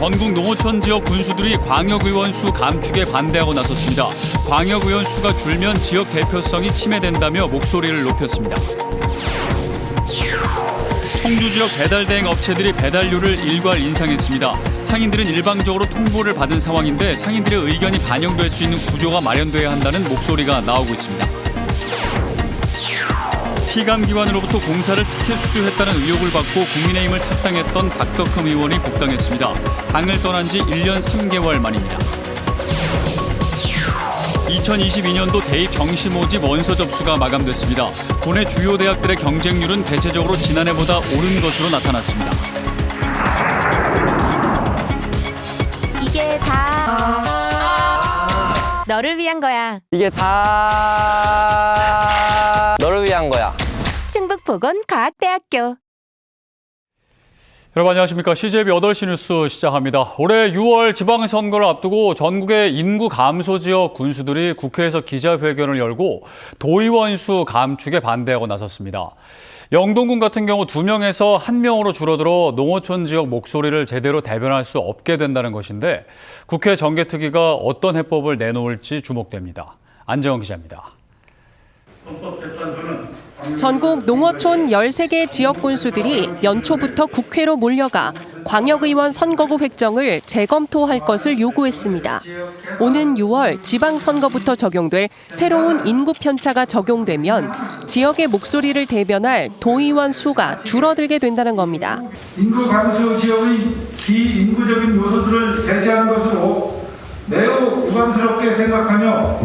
전국 농어촌 지역 군수들이 광역의원 수 감축에 반대하고 나섰습니다. 광역의원 수가 줄면 지역 대표성이 침해된다며 목소리를 높였습니다. 청주 지역 배달 대행 업체들이 배달료를 일괄 인상했습니다. 상인들은 일방적으로 통보를 받은 상황인데 상인들의 의견이 반영될 수 있는 구조가 마련돼야 한다는 목소리가 나오고 있습니다. 피감기관으로부터 공사를 특혜 수주했다는 의혹을 받고 국민의힘을 탈당했던 박덕흠 의원이 복당했습니다. 당을 떠난 지 1년 3개월 만입니다. 2022년도 대입 정시 모집 원서 접수가 마감됐습니다. 국내 주요 대학들의 경쟁률은 대체적으로 지난해보다 오른 것으로 나타났습니다. 이게 다 너를 위한 거야. 이게 다 너를 위한 거야. 충북보건과학대학교. 여러분 안녕하십니까. CJB 8시 뉴스 시작합니다. 올해 6월 지방선거를 앞두고 전국의 인구 감소 지역 군수들이 국회에서 기자회견을 열고 도의원 수 감축에 반대하고 나섰습니다. 영동군 같은 경우 2명에서 1명으로 줄어들어 농어촌 지역 목소리를 제대로 대변할 수 없게 된다는 것인데 국회 정개특위가 어떤 해법을 내놓을지 주목됩니다. 안재원 기자입니다. 전국 농어촌 13개 지역 군수들이 연초부터 국회로 몰려가 광역의원 선거구 획정을 재검토할 것을 요구했습니다. 오는 6월 지방선거부터 적용될 새로운 인구 편차가 적용되면 지역의 목소리를 대변할 도의원 수가 줄어들게 된다는 겁니다. 인구 감소 지역의 비인구적인 요소들을 배제한 것으로 매우 부담스럽게 생각하며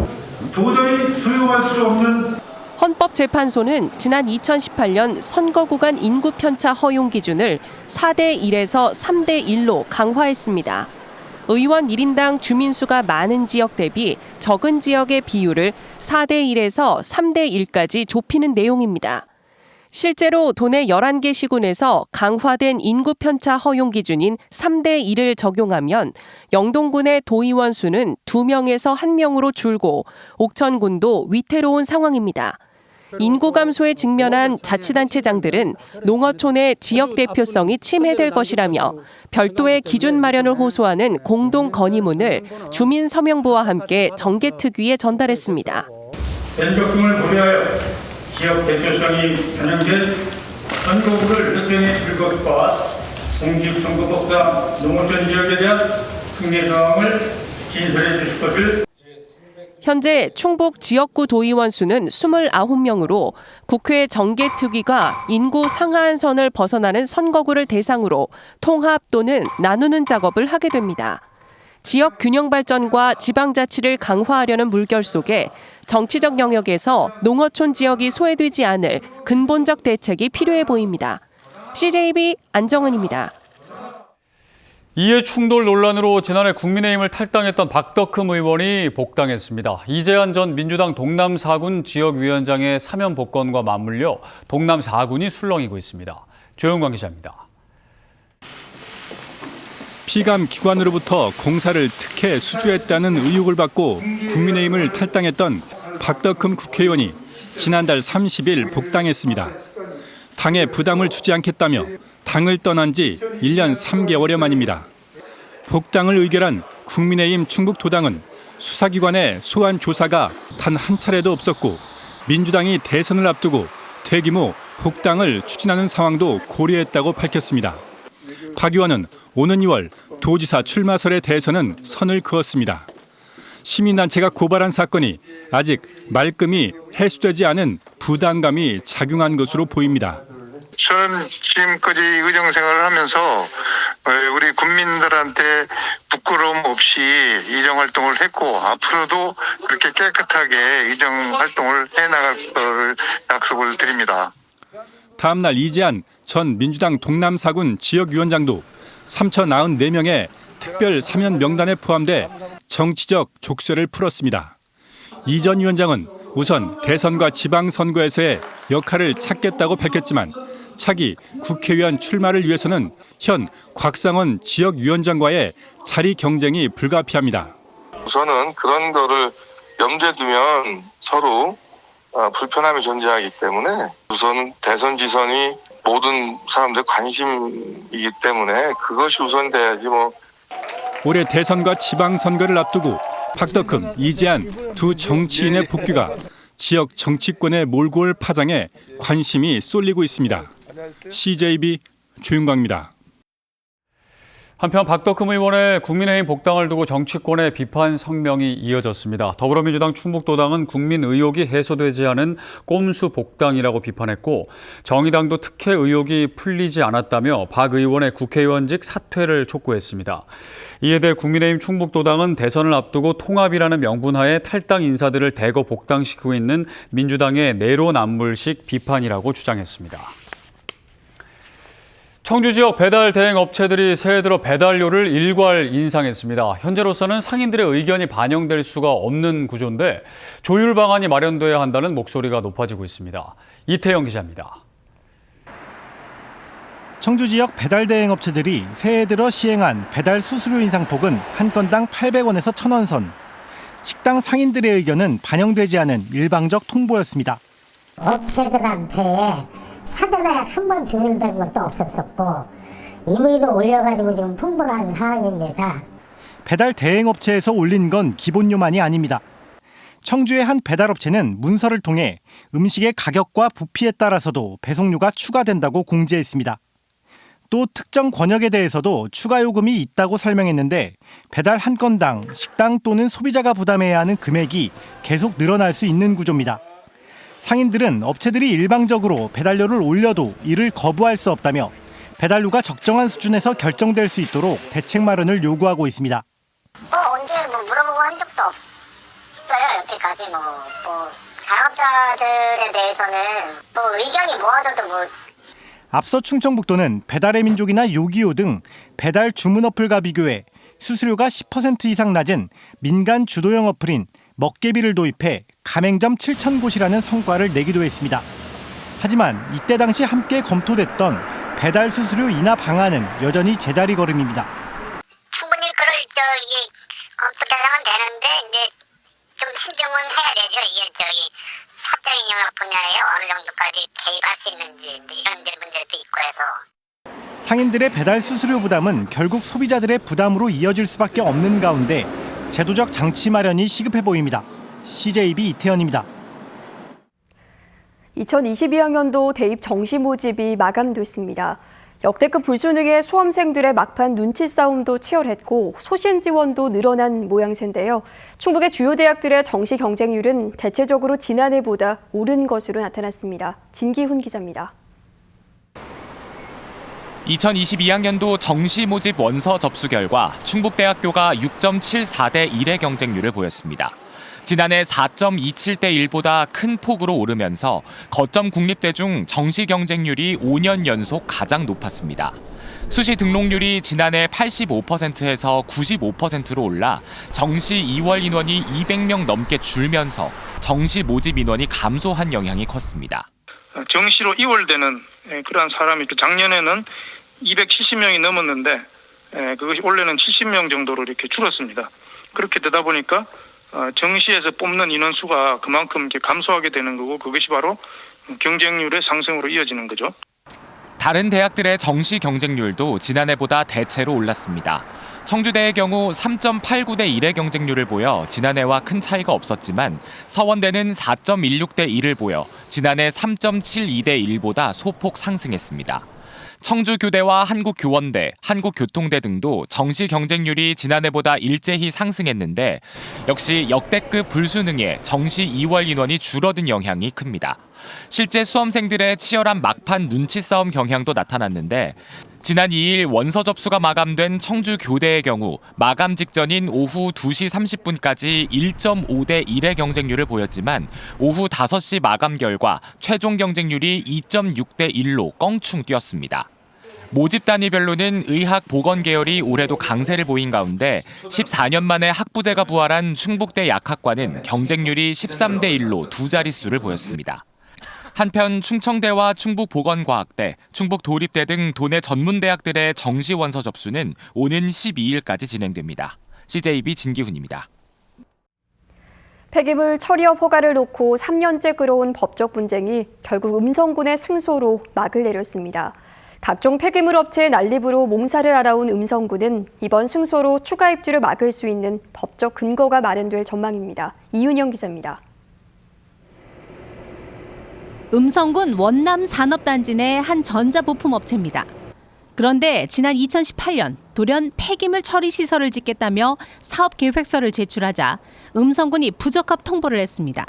도저히 수용할 수 없는 헌법재판소는 지난 2018년 선거 구간 인구 편차 허용 기준을 4대 1에서 3대 1로 강화했습니다. 의원 1인당 주민수가 많은 지역 대비 적은 지역의 비율을 4대 1에서 3대 1까지 좁히는 내용입니다. 실제로 도내 11개 시군에서 강화된 인구 편차 허용 기준인 3대 1을 적용하면 영동군의 도의원 수는 2명에서 1명으로 줄고 옥천군도 위태로운 상황입니다. 인구 감소에 직면한 자치단체장들은 농어촌의 지역 대표성이 침해될 것이라며 별도의 기준 마련을 호소하는 공동 건의문을 주민서명부와 함께 정개특위에 전달했습니다. 변적 등을 고려하여 지역 대표성이 반영된 선거구를 결정해 줄 것과 공직선거법상 농어촌 지역에 대한 승계 상황을 진술해 주실 것을. 현재 충북 지역구 도의원 수는 29명으로 국회 정개특위가 인구 상하한선을 벗어나는 선거구를 대상으로 통합 또는 나누는 작업을 하게 됩니다. 지역 균형 발전과 지방자치를 강화하려는 물결 속에 정치적 영역에서 농어촌 지역이 소외되지 않을 근본적 대책이 필요해 보입니다. CJB 안정은입니다. 이해충돌 논란으로 지난해 국민의힘을 탈당했던 박덕흠 의원이 복당했습니다. 이재한 전 민주당 동남 4군 지역위원장의 사면 복권과 맞물려 동남 4군이 술렁이고 있습니다. 조영광 기자입니다. 피감 기관으로부터 공사를 특혜 수주했다는 의혹을 받고 국민의힘을 탈당했던 박덕흠 국회의원이 지난달 30일 복당했습니다. 당에 부담을 주지 않겠다며 당을 떠난 지 1년 3개월여 만입니다. 복당을 의결한 국민의힘 충북도당은 수사기관의 소환 조사가 단 한 차례도 없었고 민주당이 대선을 앞두고 대규모 복당을 추진하는 상황도 고려했다고 밝혔습니다. 박 의원은 오는 2월 도지사 출마설에 대해서는 선을 그었습니다. 시민단체가 고발한 사건이 아직 말끔히 해소되지 않은 부담감이 작용한 것으로 보입니다. 저는 지금까지 의정 생활을 하면서 우리 국민들한테 부끄러움 없이 의정 활동을 했고 앞으로도 그렇게 깨끗하게 의정 활동을 해나갈 걸 약속을 드립니다. 다음 날 이재한 전 민주당 동남 4군 지역위원장도 3,094명의 특별 사면 명단에 포함돼 정치적 족쇄를 풀었습니다. 이 전 위원장은 우선 대선과 지방선거에서의 역할을 찾겠다고 밝혔지만 차기 국회의원 출마를 위해서는 현 곽상원 지역위원장과의 자리 경쟁이 불가피합니다. 우선은 그런 거를 염두에 두면 서로 불편함이 존재하기 때문에 우선 대선 지선이 모든 사람들의 관심이기 때문에 그것이 우선돼야지 올해 대선과 지방선거를 앞두고 박덕흠, 이재한 두 정치인의 복귀가 지역 정치권에 몰고 올 파장에 관심이 쏠리고 있습니다. CJB 조윤광입니다. 한편 박덕흠 의원의 국민의힘 복당을 두고 정치권의 비판 성명이 이어졌습니다. 더불어민주당 충북도당은 국민 의혹이 해소되지 않은 꼼수 복당이라고 비판했고 정의당도 특혜 의혹이 풀리지 않았다며 박 의원의 국회의원직 사퇴를 촉구했습니다. 이에 대해 국민의힘 충북도당은 대선을 앞두고 통합이라는 명분하에 탈당 인사들을 대거 복당시키고 있는 민주당의 내로남불식 비판이라고 주장했습니다. 청주 지역 배달 대행 업체들이 새해 들어 배달료를 일괄 인상했습니다. 현재로서는 상인들의 의견이 반영될 수가 없는 구조인데 조율 방안이 마련돼야 한다는 목소리가 높아지고 있습니다. 이태영 기자입니다. 청주 지역 배달 대행 업체들이 새해 들어 시행한 배달 수수료 인상폭은 한 건당 800원에서 1,000원 선. 식당 상인들의 의견은 반영되지 않은 일방적 통보였습니다. 업체들한테 사전에 한 번 조율된 것도 없었었고 임의로 올려가지고 지금 통보를 한 상황입니다. 배달 대행 업체에서 올린 건 기본료만이 아닙니다. 청주의 한 배달업체는 문서를 통해 음식의 가격과 부피에 따라서도 배송료가 추가된다고 공지했습니다. 또 특정 권역에 대해서도 추가 요금이 있다고 설명했는데 배달 한 건당 식당 또는 소비자가 부담해야 하는 금액이 계속 늘어날 수 있는 구조입니다. 상인들은 업체들이 일방적으로 배달료를 올려도 이를 거부할 수 없다며 배달료가 적정한 수준에서 결정될 수 있도록 대책 마련을 요구하고 있습니다. 언제 물어보고 한 적도 없어요. 여태까지 자영업자들에 대해서는 또 의견이 모아져도 앞서 충청북도는 배달의 민족이나 요기요 등 배달 주문 어플과 비교해 수수료가 10% 이상 낮은 민간 주도형 어플인 먹개비를 도입해 가맹점 7,000곳이라는 성과를 내기도 했습니다. 하지만 이때 당시 함께 검토됐던 배달 수수료 인하 방안은 여전히 제자리 걸음입니다. 충분히 그럴 검토대상은 되는데 이제 좀 신중은 해야 되죠. 이게 사적인 영역 분야에 어느 정도까지 개입할 수 있는지 이런 문제도 있고 해서. 상인들의 배달 수수료 부담은 결국 소비자들의 부담으로 이어질 수밖에 없는 가운데 제도적 장치 마련이 시급해 보입니다. CJB 이태현입니다. 2022학년도 대입 정시 모집이 마감됐습니다. 역대급 불수능의 수험생들의 막판 눈치 싸움도 치열했고 소신 지원도 늘어난 모양새인데요. 충북의 주요 대학들의 정시 경쟁률은 대체적으로 지난해보다 오른 것으로 나타났습니다. 진기훈 기자입니다. 2022학년도 정시 모집 원서 접수 결과 충북대학교가 6.74대 1의 경쟁률을 보였습니다. 지난해 4.27대 1보다 큰 폭으로 오르면서 거점 국립대 중 정시 경쟁률이 5년 연속 가장 높았습니다. 수시 등록률이 지난해 85%에서 95%로 올라 정시 2월 인원이 200명 넘게 줄면서 정시 모집 인원이 감소한 영향이 컸습니다. 정시로 2월 되는 그러한 사람이 작년에는 270명이 넘었는데 그것이 올해는 70명 정도로 이렇게 줄었습니다. 그렇게 되다 보니까 정시에서 뽑는 인원수가 그만큼 이렇게 감소하게 되는 거고 그것이 바로 경쟁률의 상승으로 이어지는 거죠. 다른 대학들의 정시 경쟁률도 지난해보다 대체로 올랐습니다. 청주대의 경우 3.89대 1의 경쟁률을 보여 지난해와 큰 차이가 없었지만 서원대는 4.16대 1을 보여 지난해 3.72대 1보다 소폭 상승했습니다. 청주교대와 한국교원대, 한국교통대 등도 정시 경쟁률이 지난해보다 일제히 상승했는데 역시 역대급 불수능에 정시 2월 인원이 줄어든 영향이 큽니다. 실제 수험생들의 치열한 막판 눈치 싸움 경향도 나타났는데 지난 2일 원서 접수가 마감된 청주교대의 경우 마감 직전인 오후 2시 30분까지 1.5대 1의 경쟁률을 보였지만 오후 5시 마감 결과 최종 경쟁률이 2.6대 1로 껑충 뛰었습니다. 모집 단위별로는 의학 보건 계열이 올해도 강세를 보인 가운데 14년 만에 학부제가 부활한 충북대 약학과는 경쟁률이 13대 1로 두 자릿수를 보였습니다. 한편 충청대와 충북보건과학대, 충북도립대 등 도내 전문대학들의 정시 원서 접수는 오는 12일까지 진행됩니다. CJB 진기훈입니다. 폐기물 처리업 허가를 놓고 3년째 끌어온 법적 분쟁이 결국 음성군의 승소로 막을 내렸습니다. 각종 폐기물 업체의 난립으로 몸살을 앓아온 음성군은 이번 승소로 추가 입주를 막을 수 있는 법적 근거가 마련될 전망입니다. 이윤영 기자입니다. 음성군 원남 산업단지 내 한 전자부품업체입니다. 그런데 지난 2018년 돌연 폐기물 처리 시설을 짓겠다며 사업 계획서를 제출하자 음성군이 부적합 통보를 했습니다.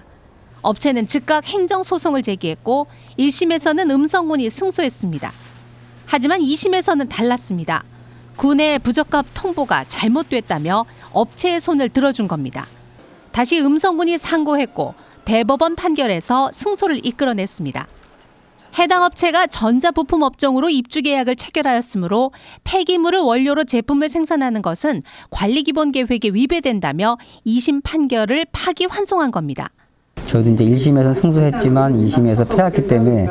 업체는 즉각 행정소송을 제기했고 1심에서는 음성군이 승소했습니다. 하지만 2심에서는 달랐습니다. 군의 부적합 통보가 잘못됐다며 업체의 손을 들어준 겁니다. 다시 음성군이 상고했고 대법원 판결에서 승소를 이끌어냈습니다. 해당 업체가 전자부품 업종으로 입주 계약을 체결하였으므로 폐기물을 원료로 제품을 생산하는 것은 관리기본계획에 위배된다며 2심 판결을 파기환송한 겁니다. 저희도 이제 1심에서 승소했지만 2심에서 패했기 때문에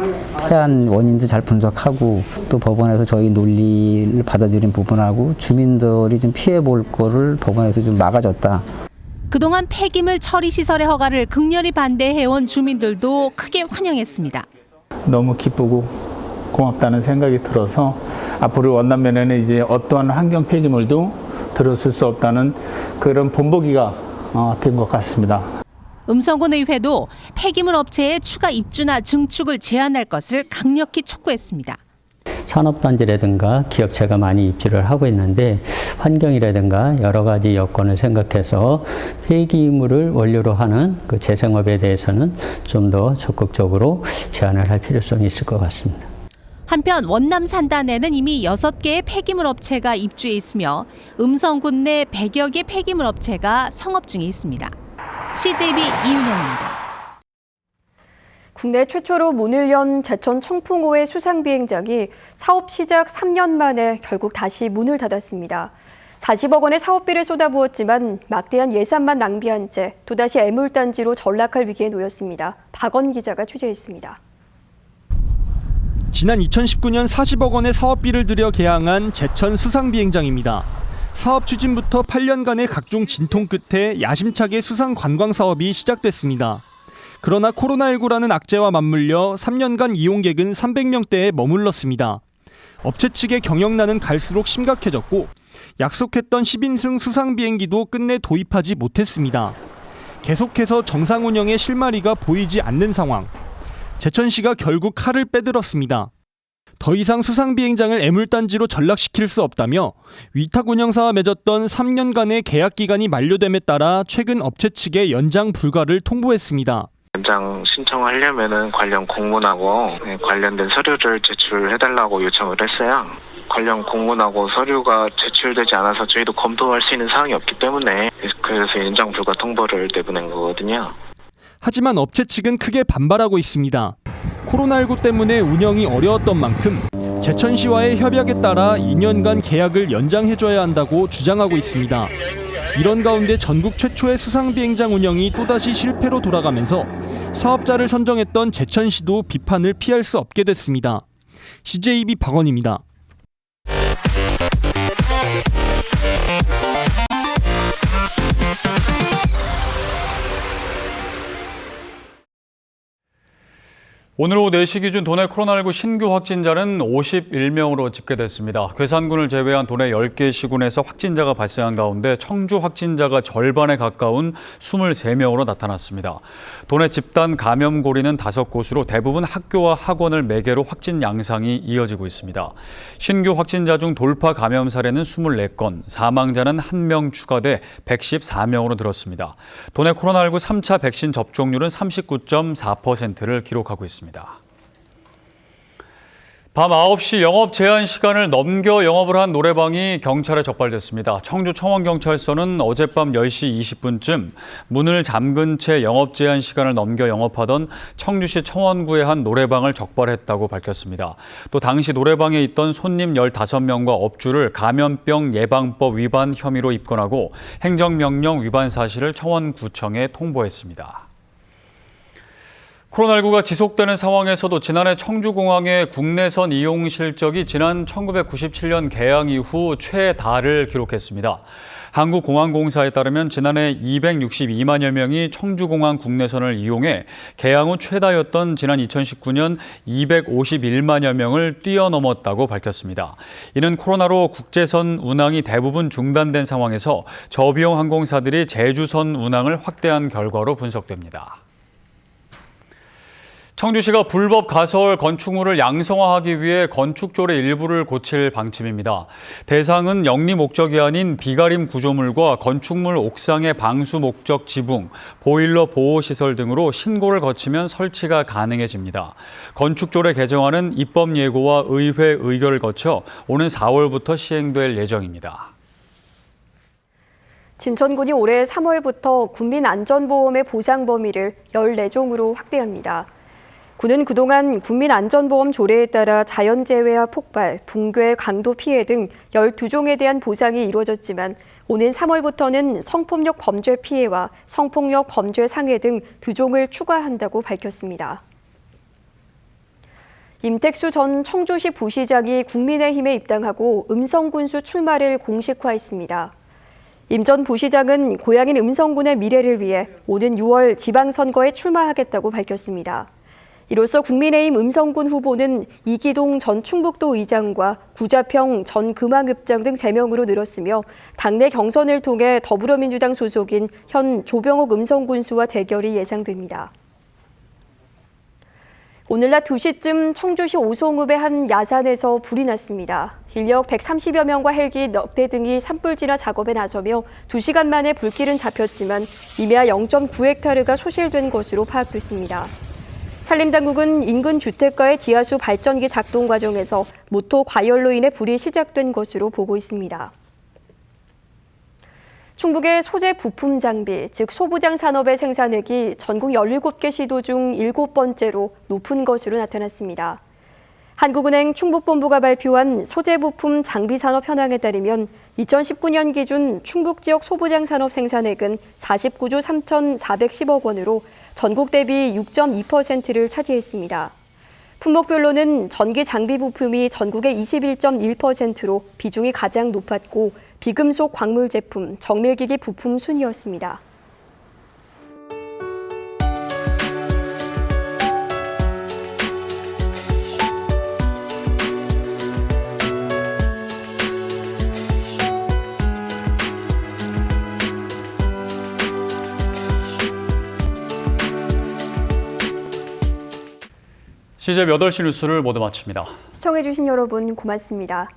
패한 원인도 잘 분석하고 또 법원에서 저희 논리를 받아들인 부분하고 주민들이 좀 피해 볼 거를 법원에서 좀 막아줬다. 그동안 폐기물 처리 시설의 허가를 극렬히 반대해온 주민들도 크게 환영했습니다. 너무 기쁘고 고맙다는 생각이 들어서 앞으로 원남면에는 이제 어떠한 환경 폐기물도 들어설 수 없다는 그런 본보기가 된 것 같습니다. 음성군 의회도 폐기물 업체의 추가 입주나 증축을 제한할 것을 강력히 촉구했습니다. 산업단지라든가 기업체가 많이 입주를 하고 있는데 환경이라든가 여러 가지 여건을 생각해서 폐기물을 원료로 하는 그 재생업에 대해서는 좀 더 적극적으로 제한을 할 필요성이 있을 것 같습니다. 한편 원남 산단에는 이미 6개의 폐기물 업체가 입주해 있으며 음성군 내 100여 개 폐기물 업체가 성업 중에 있습니다. CJB 이윤영입니다. 국내 최초로 문을 연 제천 청풍호의 수상비행장이 사업 시작 3년 만에 결국 다시 문을 닫았습니다. 40억 원의 사업비를 쏟아부었지만 막대한 예산만 낭비한 채 또다시 애물단지로 전락할 위기에 놓였습니다. 박원 기자가 취재했습니다. 지난 2019년 40억 원의 사업비를 들여 개항한 제천 수상비행장입니다. 사업 추진부터 8년간의 각종 진통 끝에 야심차게 수상 관광 사업이 시작됐습니다. 그러나 코로나19라는 악재와 맞물려 3년간 이용객은 300명대에 머물렀습니다. 업체 측의 경영난은 갈수록 심각해졌고 약속했던 10인승 수상 비행기도 끝내 도입하지 못했습니다. 계속해서 정상 운영의 실마리가 보이지 않는 상황. 제천시가 결국 칼을 빼들었습니다. 더 이상 수상 비행장을 애물단지로 전락시킬 수 없다며 위탁 운영사와 맺었던 3년간의 계약 기간이 만료됨에 따라 최근 업체 측에 연장 불가를 통보했습니다. 연장 신청하려면은 관련 공문하고 관련된 서류를 제출해달라고 요청을 했어요. 관련 공문하고 서류가 제출되지 않아서 저희도 검토할 수 있는 사항이 없기 때문에 그래서 연장 불가 통보를 내보낸 거거든요. 하지만 업체 측은 크게 반발하고 있습니다. 코로나19 때문에 운영이 어려웠던 만큼 제천시와의 협약에 따라 2년간 계약을 연장해줘야 한다고 주장하고 있습니다. 이런 가운데 전국 최초의 수상비행장 운영이 또다시 실패로 돌아가면서 사업자를 선정했던 제천시도 비판을 피할 수 없게 됐습니다. CJB 박원입니다. 오늘 오후 4시 기준 도내 코로나19 신규 확진자는 51명으로 집계됐습니다. 괴산군을 제외한 도내 10개 시군에서 확진자가 발생한 가운데 청주 확진자가 절반에 가까운 23명으로 나타났습니다. 도내 집단 감염 고리는 5곳으로 대부분 학교와 학원을 매개로 확진 양상이 이어지고 있습니다. 신규 확진자 중 돌파 감염 사례는 24건, 사망자는 1명 추가돼 114명으로 늘었습니다. 도내 코로나19 3차 백신 접종률은 39.4%를 기록하고 있습니다. 밤 9시 영업 제한 시간을 넘겨 영업을 한 노래방이 경찰에 적발됐습니다. 청주 청원경찰서는 어젯밤 10시 20분쯤 문을 잠근 채 영업 제한 시간을 넘겨 영업하던 청주시 청원구의 한 노래방을 적발했다고 밝혔습니다. 또 당시 노래방에 있던 손님 15명과 업주를 감염병 예방법 위반 혐의로 입건하고 행정명령 위반 사실을 청원구청에 통보했습니다. 코로나19가 지속되는 상황에서도 지난해 청주공항의 국내선 이용 실적이 지난 1997년 개항 이후 최다를 기록했습니다. 한국공항공사에 따르면 지난해 262만여 명이 청주공항 국내선을 이용해 개항 후 최다였던 지난 2019년 251만여 명을 뛰어넘었다고 밝혔습니다. 이는 코로나로 국제선 운항이 대부분 중단된 상황에서 저비용 항공사들이 제주선 운항을 확대한 결과로 분석됩니다. 청주시가 불법 가설 건축물을 양성화하기 위해 건축조례 일부를 고칠 방침입니다. 대상은 영리 목적이 아닌 비가림 구조물과 건축물 옥상의 방수 목적 지붕, 보일러 보호시설 등으로 신고를 거치면 설치가 가능해집니다. 건축조례 개정안은 입법 예고와 의회 의결을 거쳐 오는 4월부터 시행될 예정입니다. 진천군이 올해 3월부터 국민안전보험의 보상 범위를 14종으로 확대합니다. 군은 그동안 국민안전보험 조례에 따라 자연재해와 폭발, 붕괴, 강도 피해 등 12종에 대한 보상이 이루어졌지만 오는 3월부터는 성폭력 범죄 피해와 성폭력 범죄 상해 등 2종을 추가한다고 밝혔습니다. 임택수 전 청주시 부시장이 국민의힘에 입당하고 음성군수 출마를 공식화했습니다. 임 전 부시장은 고향인 음성군의 미래를 위해 오는 6월 지방선거에 출마하겠다고 밝혔습니다. 이로써 국민의힘 음성군 후보는 이기동 전 충북도 의장과 구자평 전 금왕읍장 등 3명으로 늘었으며 당내 경선을 통해 더불어민주당 소속인 현 조병옥 음성군수와 대결이 예상됩니다. 오늘 낮 2시쯤 청주시 오송읍의 한 야산에서 불이 났습니다. 인력 130여 명과 헬기 넉 대 등이 산불진화 작업에 나서며 2시간 만에 불길은 잡혔지만 임야 0.9헥타르가 소실된 것으로 파악됐습니다. 산림당국은 인근 주택가의 지하수 발전기 작동 과정에서 모토 과열로 인해 불이 시작된 것으로 보고 있습니다. 충북의 소재 부품 장비, 즉 소부장 산업의 생산액이 전국 17개 시도 중 7번째로 높은 것으로 나타났습니다. 한국은행 충북본부가 발표한 소재 부품 장비 산업 현황에 따르면 2019년 기준 충북 지역 소부장 산업 생산액은 49조 3,410억 원으로 전국 대비 6.2%를 차지했습니다. 품목별로는 전기 장비 부품이 전국의 21.1%로 비중이 가장 높았고 비금속 광물 제품, 정밀기기 부품 순이었습니다. CJ 8시 뉴스를 모두 마칩니다. 시청해주신 여러분 고맙습니다.